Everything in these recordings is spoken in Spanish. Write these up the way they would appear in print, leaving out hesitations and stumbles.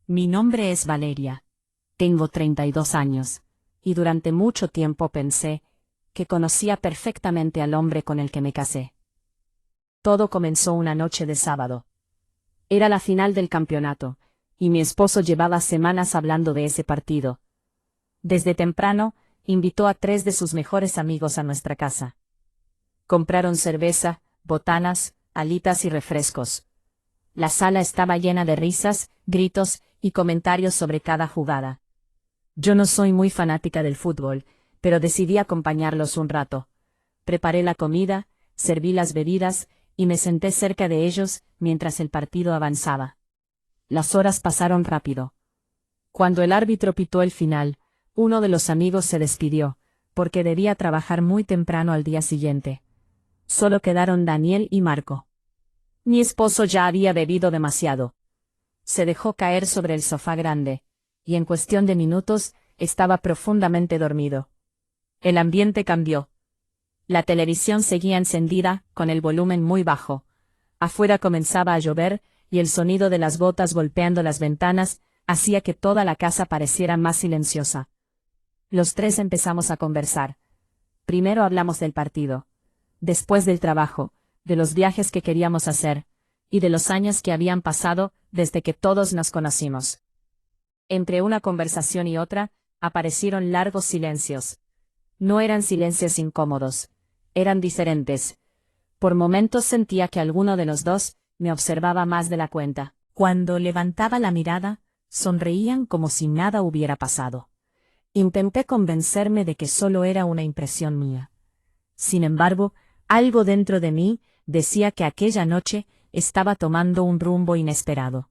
Mi nombre es Valeria. Tengo 32 años, y durante mucho tiempo pensé que conocía perfectamente al hombre con el que me casé. Todo comenzó una noche de sábado. Era la final del campeonato, y mi esposo llevaba semanas hablando de ese partido. Desde temprano, invitó a 3 de sus mejores amigos a nuestra casa. Compraron cerveza, botanas, alitas y refrescos. La sala estaba llena de risas, gritos y comentarios sobre cada jugada. Yo no soy muy fanática del fútbol, pero decidí acompañarlos un rato. Preparé la comida, serví las bebidas, y me senté cerca de ellos mientras el partido avanzaba. Las horas pasaron rápido. Cuando el árbitro pitó el final, uno de los amigos se despidió, porque debía trabajar muy temprano al día siguiente. Solo quedaron Daniel y Marco. Mi esposo ya había bebido demasiado. Se dejó caer sobre el sofá grande, y en cuestión de minutos, estaba profundamente dormido. El ambiente cambió. La televisión seguía encendida, con el volumen muy bajo. Afuera comenzaba a llover, y el sonido de las gotas golpeando las ventanas hacía que toda la casa pareciera más silenciosa. Los 3 empezamos a conversar. Primero hablamos del partido. Después del trabajo, de los viajes que queríamos hacer, y de los años que habían pasado desde que todos nos conocimos. Entre una conversación y otra, aparecieron largos silencios. No eran silencios incómodos, eran diferentes. Por momentos sentía que alguno de los dos me observaba más de la cuenta. Cuando levantaba la mirada, sonreían como si nada hubiera pasado. Intenté convencerme de que solo era una impresión mía. Sin embargo, algo dentro de mí decía que aquella noche estaba tomando un rumbo inesperado.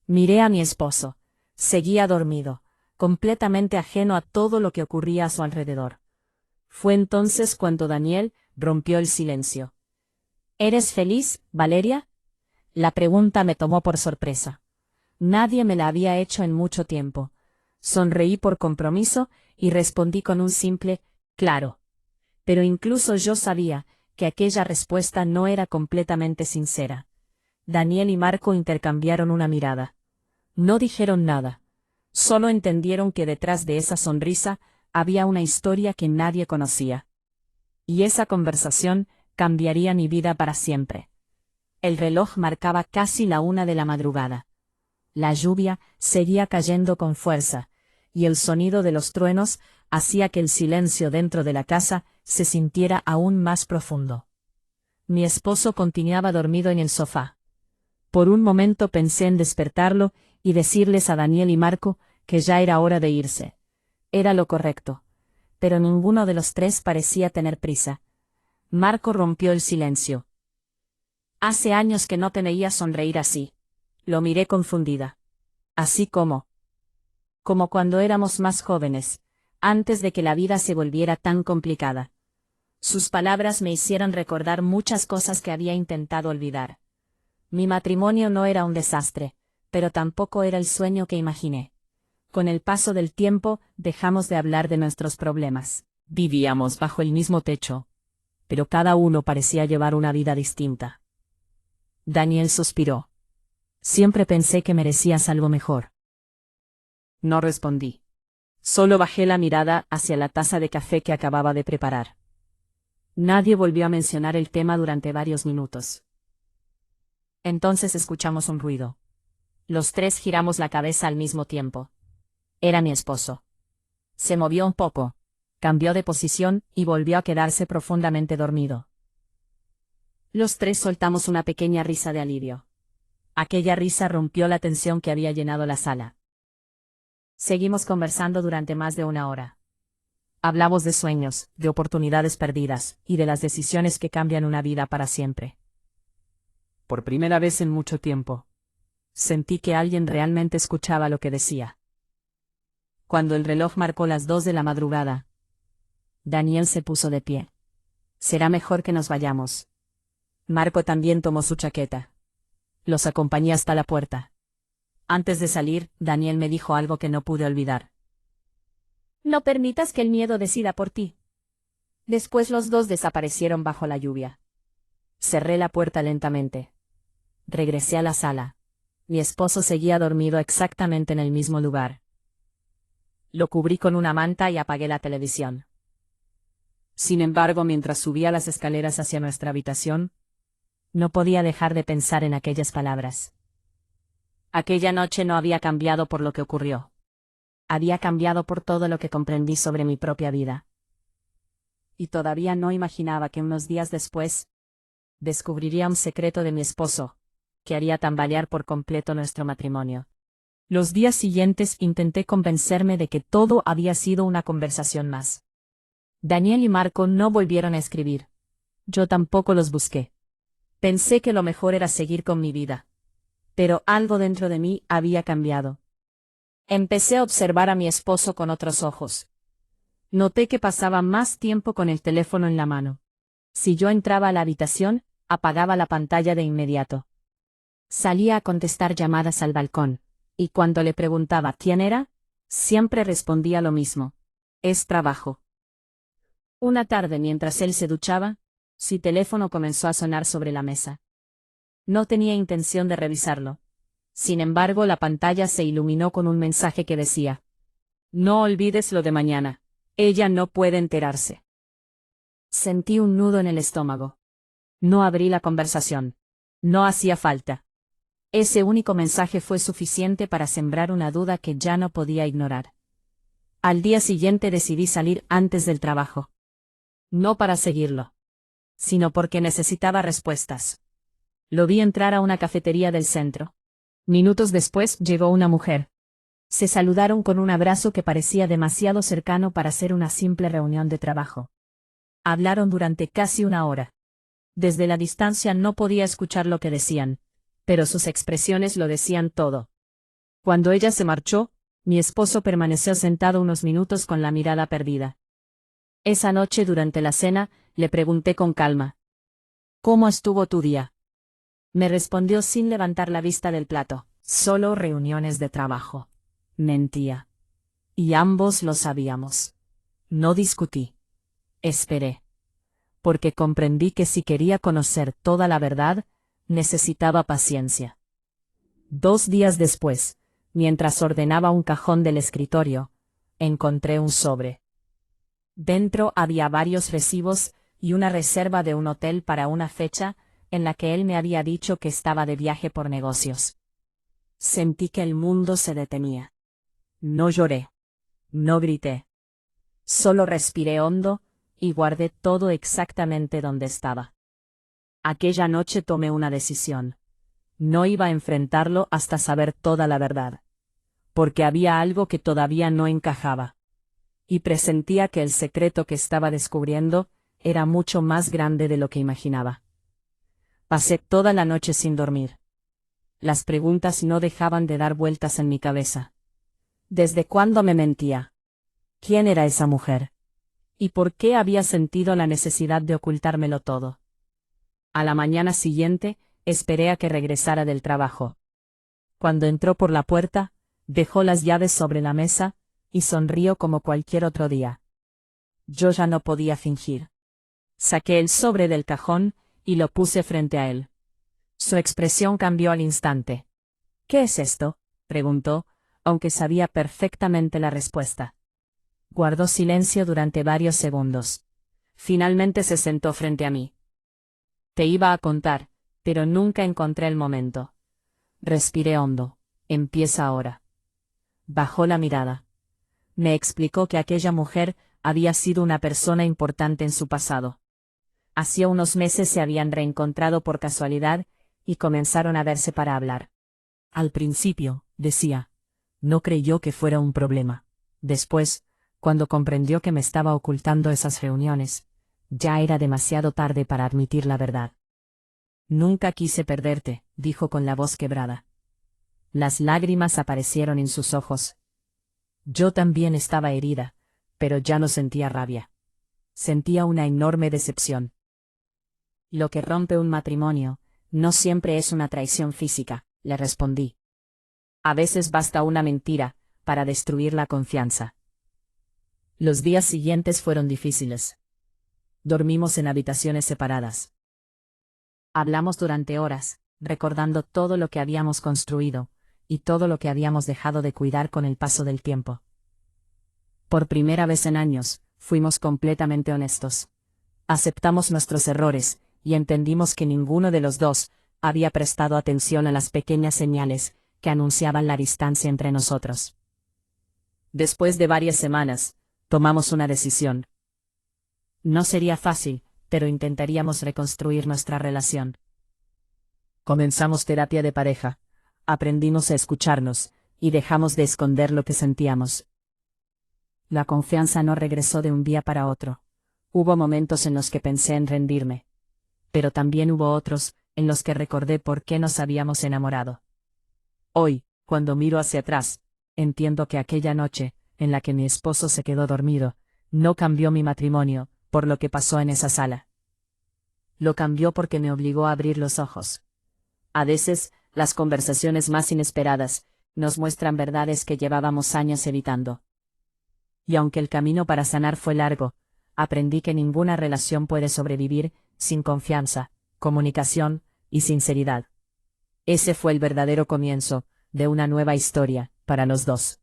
Miré a mi esposo. Seguía dormido, completamente ajeno a todo lo que ocurría a su alrededor. Fue entonces cuando Daniel rompió el silencio. ¿Eres feliz, Valeria? La pregunta me tomó por sorpresa. Nadie me la había hecho en mucho tiempo. Sonreí por compromiso y respondí con un simple «claro». Pero incluso yo sabía que aquella respuesta no era completamente sincera. Daniel y Marco intercambiaron una mirada. No dijeron nada. Solo entendieron que detrás de esa sonrisa había una historia que nadie conocía. Y esa conversación cambiaría mi vida para siempre. El reloj marcaba casi la 1 de la madrugada. La lluvia seguía cayendo con fuerza, y el sonido de los truenos hacía que el silencio dentro de la casa se sintiera aún más profundo. Mi esposo continuaba dormido en el sofá. Por un momento pensé en despertarlo y decirles a Daniel y Marco que ya era hora de irse. Era lo correcto. Pero ninguno de los 3 parecía tener prisa. Marco rompió el silencio. Hace años que no te veía sonreír así. Lo miré confundida. Así como cuando éramos más jóvenes, antes de que la vida se volviera tan complicada. Sus palabras me hicieron recordar muchas cosas que había intentado olvidar. Mi matrimonio no era un desastre, pero tampoco era el sueño que imaginé. Con el paso del tiempo, dejamos de hablar de nuestros problemas. Vivíamos bajo el mismo techo, pero cada uno parecía llevar una vida distinta. Daniel suspiró. Siempre pensé que merecías algo mejor. No respondí. Solo bajé la mirada hacia la taza de café que acababa de preparar. Nadie volvió a mencionar el tema durante varios minutos. Entonces escuchamos un ruido. Los 3 giramos la cabeza al mismo tiempo. Era mi esposo. Se movió un poco, cambió de posición y volvió a quedarse profundamente dormido. Los 3 soltamos una pequeña risa de alivio. Aquella risa rompió la tensión que había llenado la sala. Seguimos conversando durante más de 1 hora. Hablamos de sueños, de oportunidades perdidas, y de las decisiones que cambian una vida para siempre. Por primera vez en mucho tiempo, sentí que alguien realmente escuchaba lo que decía. Cuando el reloj marcó las 2 de la madrugada, Daniel se puso de pie. Será mejor que nos vayamos. Marco también tomó su chaqueta. Los acompañé hasta la puerta. Antes de salir, Daniel me dijo algo que no pude olvidar. No permitas que el miedo decida por ti. Después los 2 desaparecieron bajo la lluvia. Cerré la puerta lentamente. Regresé a la sala. Mi esposo seguía dormido exactamente en el mismo lugar. Lo cubrí con una manta y apagué la televisión. Sin embargo, mientras subía las escaleras hacia nuestra habitación, no podía dejar de pensar en aquellas palabras. Aquella noche no había cambiado por lo que ocurrió. Había cambiado por todo lo que comprendí sobre mi propia vida. Y todavía no imaginaba que unos días después descubriría un secreto de mi esposo, que haría tambalear por completo nuestro matrimonio. Los días siguientes intenté convencerme de que todo había sido una conversación más. Daniel y Marco no volvieron a escribir. Yo tampoco los busqué. Pensé que lo mejor era seguir con mi vida. Pero algo dentro de mí había cambiado. Empecé a observar a mi esposo con otros ojos. Noté que pasaba más tiempo con el teléfono en la mano. Si yo entraba a la habitación, apagaba la pantalla de inmediato. Salía a contestar llamadas al balcón, y cuando le preguntaba quién era, siempre respondía lo mismo: es trabajo. Una tarde, mientras él se duchaba, su teléfono comenzó a sonar sobre la mesa. No tenía intención de revisarlo. Sin embargo, la pantalla se iluminó con un mensaje que decía: no olvides lo de mañana. Ella no puede enterarse. Sentí un nudo en el estómago. No abrí la conversación. No hacía falta. Ese único mensaje fue suficiente para sembrar una duda que ya no podía ignorar. Al día siguiente decidí salir antes del trabajo. No para seguirlo, sino porque necesitaba respuestas. Lo vi entrar a una cafetería del centro. Minutos después llegó una mujer. Se saludaron con un abrazo que parecía demasiado cercano para ser una simple reunión de trabajo. Hablaron durante casi una hora. Desde la distancia no podía escuchar lo que decían, pero sus expresiones lo decían todo. Cuando ella se marchó, mi esposo permaneció sentado unos minutos con la mirada perdida. Esa noche durante la cena, le pregunté con calma: ¿cómo estuvo tu día? Me respondió sin levantar la vista del plato: solo reuniones de trabajo. Mentía. Y ambos lo sabíamos. No discutí. Esperé. Porque comprendí que si quería conocer toda la verdad, necesitaba paciencia. 2 días después, mientras ordenaba un cajón del escritorio, encontré un sobre. Dentro había varios recibos y una reserva de un hotel para una fecha en la que él me había dicho que estaba de viaje por negocios. Sentí que el mundo se detenía. No lloré. No grité. Solo respiré hondo y guardé todo exactamente donde estaba. Aquella noche tomé una decisión. No iba a enfrentarlo hasta saber toda la verdad. Porque había algo que todavía no encajaba. Y presentía que el secreto que estaba descubriendo era mucho más grande de lo que imaginaba. Pasé toda la noche sin dormir. Las preguntas no dejaban de dar vueltas en mi cabeza. ¿Desde cuándo me mentía? ¿Quién era esa mujer? ¿Y por qué había sentido la necesidad de ocultármelo todo? A la mañana siguiente, esperé a que regresara del trabajo. Cuando entró por la puerta, dejó las llaves sobre la mesa, y sonrió como cualquier otro día. Yo ya no podía fingir. Saqué el sobre del cajón, y lo puse frente a él. Su expresión cambió al instante. ¿Qué es esto?, preguntó, aunque sabía perfectamente la respuesta. Guardó silencio durante varios segundos. Finalmente se sentó frente a mí. Te iba a contar, pero nunca encontré el momento. Respiré hondo. Empieza ahora. Bajó la mirada. Me explicó que aquella mujer había sido una persona importante en su pasado. Hacía unos meses se habían reencontrado por casualidad y comenzaron a verse para hablar. Al principio, decía, no creyó que fuera un problema. Después, cuando comprendió que me estaba ocultando esas reuniones, ya era demasiado tarde para admitir la verdad. Nunca quise perderte, dijo con la voz quebrada. Las lágrimas aparecieron en sus ojos. Yo también estaba herida, pero ya no sentía rabia. Sentía una enorme decepción. Lo que rompe un matrimonio no siempre es una traición física, le respondí. A veces basta una mentira para destruir la confianza. Los días siguientes fueron difíciles. Dormimos en habitaciones separadas. Hablamos durante horas, recordando todo lo que habíamos construido, y todo lo que habíamos dejado de cuidar con el paso del tiempo. Por primera vez en años, fuimos completamente honestos. Aceptamos nuestros errores, y entendimos que ninguno de los dos había prestado atención a las pequeñas señales que anunciaban la distancia entre nosotros. Después de varias semanas, tomamos una decisión. No sería fácil, pero intentaríamos reconstruir nuestra relación. Comenzamos terapia de pareja, aprendimos a escucharnos, y dejamos de esconder lo que sentíamos. La confianza no regresó de un día para otro. Hubo momentos en los que pensé en rendirme. Pero también hubo otros, en los que recordé por qué nos habíamos enamorado. Hoy, cuando miro hacia atrás, entiendo que aquella noche, en la que mi esposo se quedó dormido, no cambió mi matrimonio, por lo que pasó en esa sala. Lo cambió porque me obligó a abrir los ojos. A veces, las conversaciones más inesperadas, nos muestran verdades que llevábamos años evitando. Y aunque el camino para sanar fue largo, aprendí que ninguna relación puede sobrevivir sin confianza, comunicación y sinceridad. Ese fue el verdadero comienzo de una nueva historia para los dos.